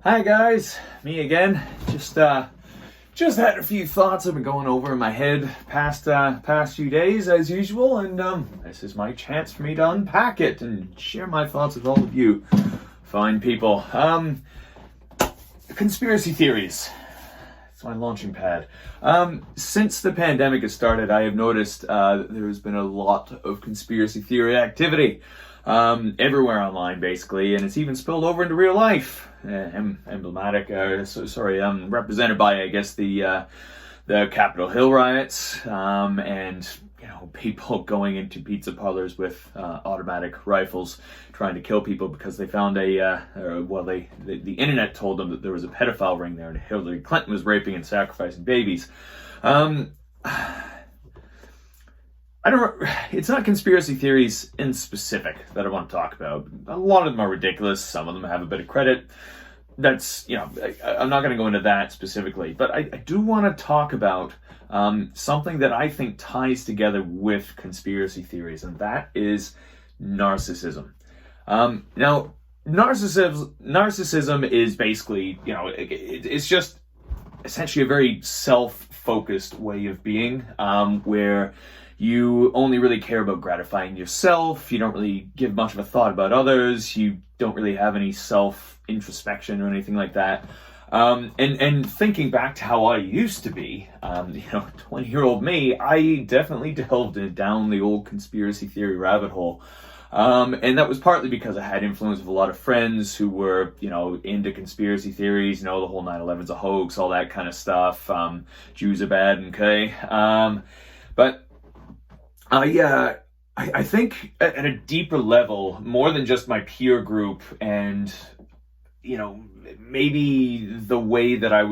Hi guys, me again. Just had a few thoughts I've been going over in my head past few days as usual, and this is my chance for me to unpack it and share my thoughts with all of you fine people. Conspiracy theories. It's my launching pad. Since the pandemic has started, I have noticed that there has been a lot of conspiracy theory activity everywhere online, basically, and it's even spilled over into real life. Represented by, I guess, the Capitol Hill riots, and people going into pizza parlors with automatic rifles trying to kill people because they found the internet told them that there was a pedophile ring there and Hillary Clinton was raping and sacrificing babies. It's not conspiracy theories in specific that I want to talk about. A lot of them are ridiculous. Some of them have a bit of credit. I'm not going to go into that specifically, but I do want to talk about something that I think ties together with conspiracy theories, and that is narcissism. Now, narcissism is basically, it's just essentially a very self-focused way of being, where you only really care about gratifying yourself. You don't really give much of a thought about others. You don't really have any self-introspection or anything like that. And thinking back to how I used to be, 20-year-old me, I definitely delved down the old conspiracy theory rabbit hole. And that was partly because I had influence of a lot of friends who were, into conspiracy theories, the whole 9/11's a hoax, all that kind of stuff. Jews are bad, okay? But I think at a deeper level, more than just my peer group and, maybe the way that I've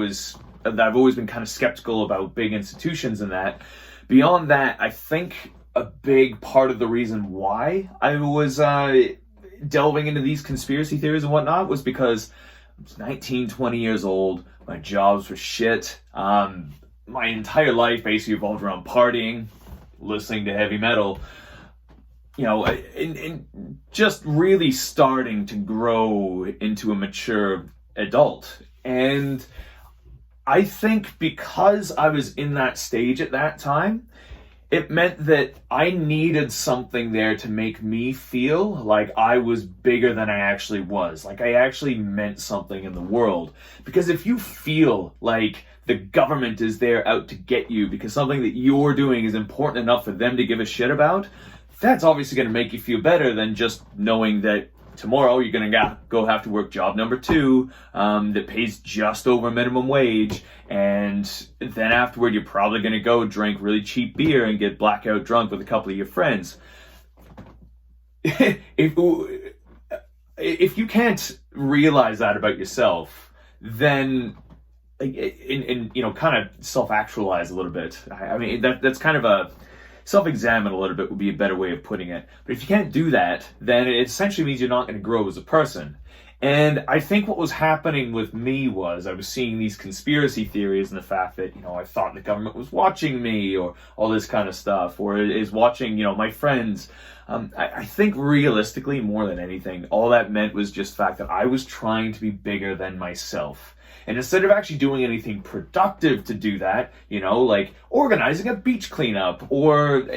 always been kind of skeptical about big institutions and that. Beyond that, I think a big part of the reason why I was delving into these conspiracy theories and whatnot was because I was 19, 20 years old. My jobs were shit. My entire life basically revolved around partying, listening to heavy metal, and just really starting to grow into a mature adult. And I think because I was in that stage at that time, it meant that I needed something there to make me feel like I was bigger than I actually was, like I actually meant something in the world. Because if you feel like the government is there out to get you because something that you're doing is important enough for them to give a shit about, that's obviously going to make you feel better than just knowing that tomorrow you're going to go have to work job number 2 that pays just over minimum wage, and then afterward you're probably going to go drink really cheap beer and get blackout drunk with a couple of your friends. If you can't realize that about yourself, then kind of self-actualize a little bit. I mean, that's kind of a self-examine a little bit would be a better way of putting it. But if you can't do that, then it essentially means you're not going to grow as a person. And I think what was happening with me was I was seeing these conspiracy theories and the fact that, I thought the government was watching me or all this kind of stuff, or is watching, my friends. I think realistically, more than anything, all that meant was just the fact that I was trying to be bigger than myself. And instead of actually doing anything productive to do that, like organizing a beach cleanup or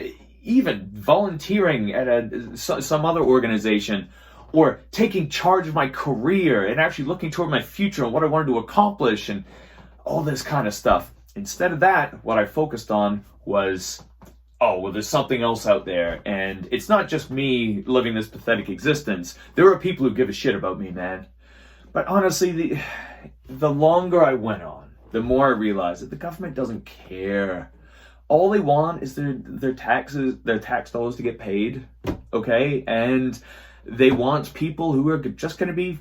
even volunteering at some other organization, or taking charge of my career and actually looking toward my future and what I wanted to accomplish and all this kind of stuff. Instead of that, what I focused on was, there's something else out there. And it's not just me living this pathetic existence. There are people who give a shit about me, man. But honestly, the longer I went on, the more I realized that the government doesn't care. All they want is their tax dollars to get paid, okay? And they want people who are just going to be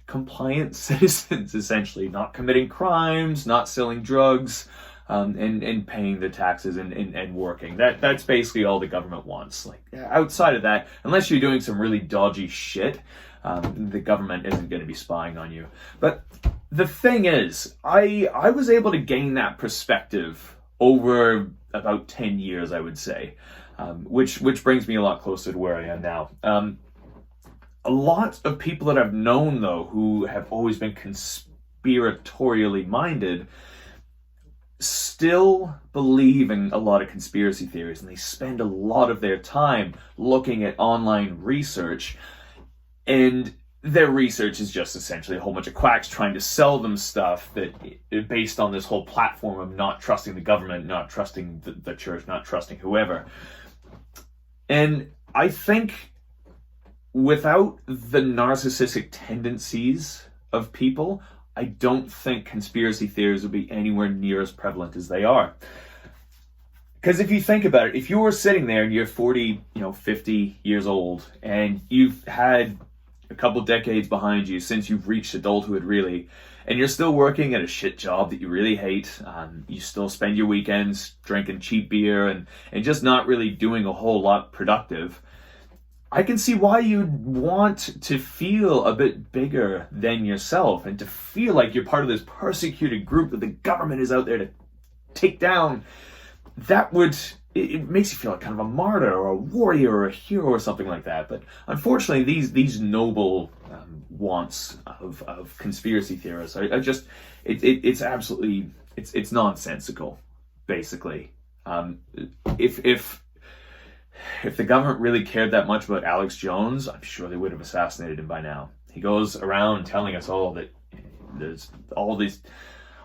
compliant citizens, essentially, not committing crimes, not selling drugs, and paying their taxes and working. That's basically all the government wants. Like, outside of that, unless you're doing some really dodgy shit, the government isn't going to be spying on you. But the thing is, I was able to gain that perspective over about 10 years, I would say, which brings me a lot closer to where I am now. A lot of people that I've known, though, who have always been conspiratorially minded still believe in a lot of conspiracy theories, and they spend a lot of their time looking at online research, and their research is just essentially a whole bunch of quacks trying to sell them stuff that based on this whole platform of not trusting the government, not trusting the church, not trusting whoever. And I think without the narcissistic tendencies of people, I don't think conspiracy theories would be anywhere near as prevalent as they are. Because if you think about it, if you were sitting there and you're 40, 50 years old, and you've had a couple decades behind you since you've reached adulthood, really, and you're still working at a shit job that you really hate, you still spend your weekends drinking cheap beer and just not really doing a whole lot productive, I can see why you'd want to feel a bit bigger than yourself and to feel like you're part of this persecuted group that the government is out there to take down. It makes you feel like kind of a martyr or a warrior or a hero or something like that. But unfortunately, these noble wants of conspiracy theorists, it's absolutely, it's nonsensical, basically. If the government really cared that much about Alex Jones, I'm sure they would have assassinated him by now. He goes around telling us all that there's all these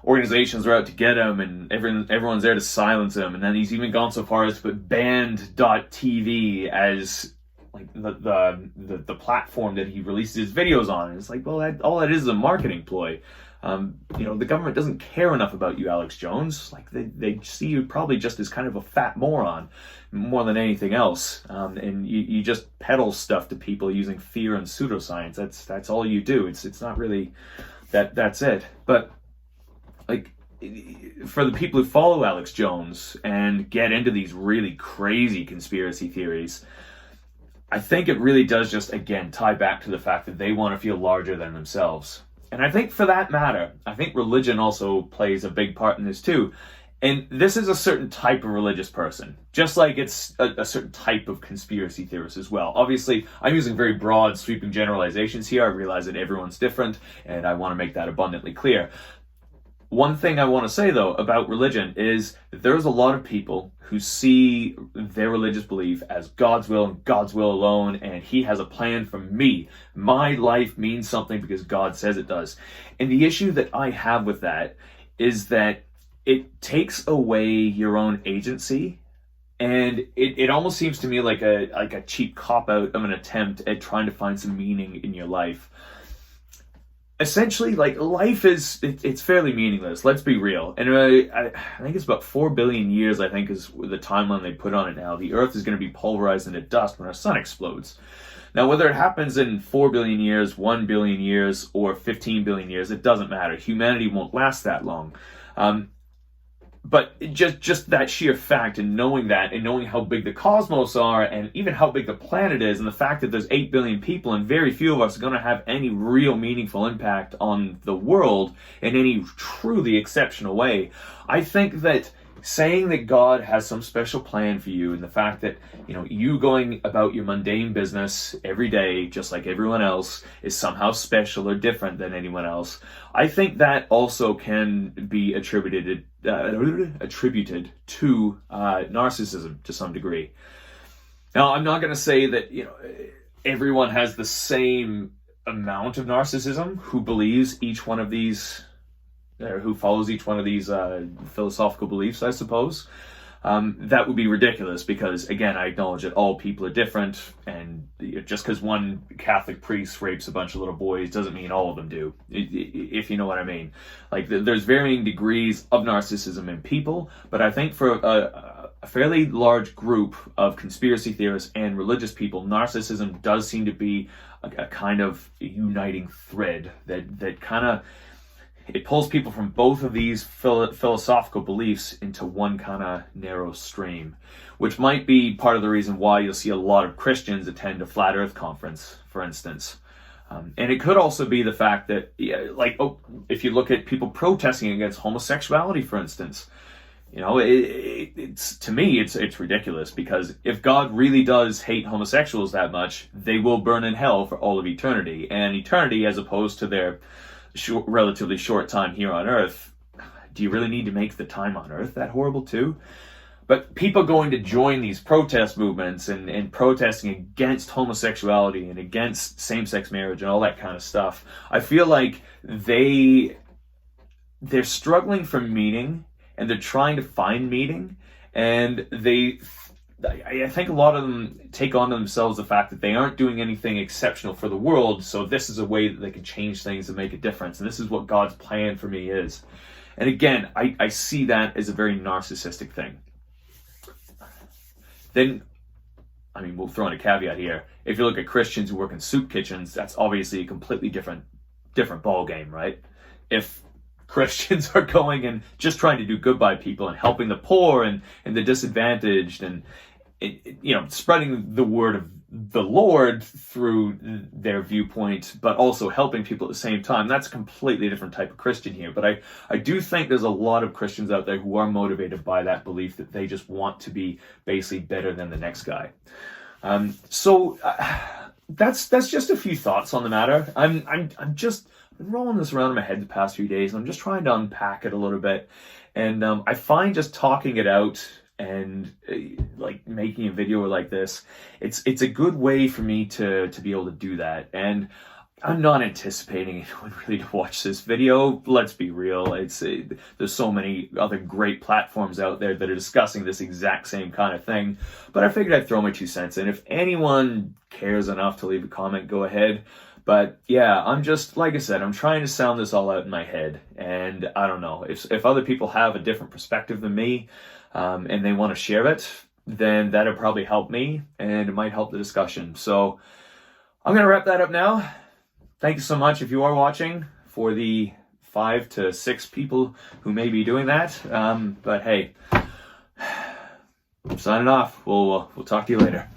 organizations are out to get him, and everyone's there to silence him. And then he's even gone so far as to put banned.tv as like the platform that he releases his videos on. And it's like, well, all that is a marketing ploy. The government doesn't care enough about you, Alex Jones. Like they see you probably just as kind of a fat moron more than anything else. And you just peddle stuff to people using fear and pseudoscience. That's all you do. It's not really that's it. But like, for the people who follow Alex Jones and get into these really crazy conspiracy theories, I think it really does just, again, tie back to the fact that they want to feel larger than themselves. And I think for that matter, I think religion also plays a big part in this too. And this is a certain type of religious person, just like it's a certain type of conspiracy theorist as well. Obviously, I'm using very broad, sweeping generalizations here. I realize that everyone's different, and I want to make that abundantly clear. One thing I want to say, though, about religion is that there's a lot of people who see their religious belief as God's will and God's will alone, and He has a plan for me. My life means something because God says it does. And the issue that I have with that is that it takes away your own agency, and it almost seems to me like a cheap cop-out of an attempt at trying to find some meaning in your life. Essentially, like, life it's fairly meaningless. Let's be real. And I think it's about 4 billion years, I think, is the timeline they put on it now. The Earth is going to be pulverized into dust when our sun explodes. Now, whether it happens in 4 billion years, 1 billion years, or 15 billion years, it doesn't matter. Humanity won't last that long. But just that sheer fact, and knowing that, and knowing how big the cosmos are, and even how big the planet is, and the fact that there's 8 billion people, and very few of us are going to have any real meaningful impact on the world in any truly exceptional way, I think that saying that God has some special plan for you, and the fact that, you going about your mundane business every day, just like everyone else, is somehow special or different than anyone else, I think that also can be attributed to narcissism to some degree. Now, I'm not going to say that, everyone has the same amount of narcissism who believes each one of these, or who follows each one of these philosophical beliefs, I suppose. That would be ridiculous because, again, I acknowledge that all people are different, and just because one Catholic priest rapes a bunch of little boys doesn't mean all of them do, if you know what I mean. Like, there's varying degrees of narcissism in people, but I think for a fairly large group of conspiracy theorists and religious people, narcissism does seem to be a kind of uniting thread that kind of, it pulls people from both of these philosophical beliefs into one kind of narrow stream, which might be part of the reason why you'll see a lot of Christians attend a Flat Earth conference, for instance. And it could also be the fact that, if you look at people protesting against homosexuality, for instance, it's to me, it's ridiculous, because if God really does hate homosexuals that much, they will burn in hell for all of eternity, and eternity, as opposed to their relatively short time here on Earth, do you really need to make the time on Earth that horrible too? But people going to join these protest movements and protesting against homosexuality and against same-sex marriage and all that kind of stuff, I feel like they're struggling for meaning, and they're trying to find meaning, and I think a lot of them take on themselves the fact that they aren't doing anything exceptional for the world, so this is a way that they can change things and make a difference, and this is what God's plan for me is. And again, I see that as a very narcissistic thing. Then, I mean, we'll throw in a caveat here. If you look at Christians who work in soup kitchens, that's obviously a completely different ball game, right? If Christians are going and just trying to do good by people and helping the poor and the disadvantaged and spreading the word of the Lord through their viewpoint, but also helping people at the same time, that's a completely different type of Christian here. But I do think there's a lot of Christians out there who are motivated by that belief that they just want to be basically better than the next guy. So that's just a few thoughts on the matter. I'm just rolling this around in my head the past few days, and I'm just trying to unpack it a little bit. And I find just talking it out and like making a video like this, it's a good way for me to be able to do that. And I'm not anticipating anyone really to watch this video. Let's be real. There's so many other great platforms out there that are discussing this exact same kind of thing. But I figured I'd throw my 2 cents in. If anyone cares enough to leave a comment, go ahead. But yeah, I'm just, like I said, I'm trying to sound this all out in my head. And I don't know, if other people have a different perspective than me, and they want to share it, then that'll probably help me, and it might help the discussion. So I'm going to wrap that up now. Thank you so much if you are watching, for the 5 to 6 people who may be doing that. But hey, I'm signing off. We'll talk to you later.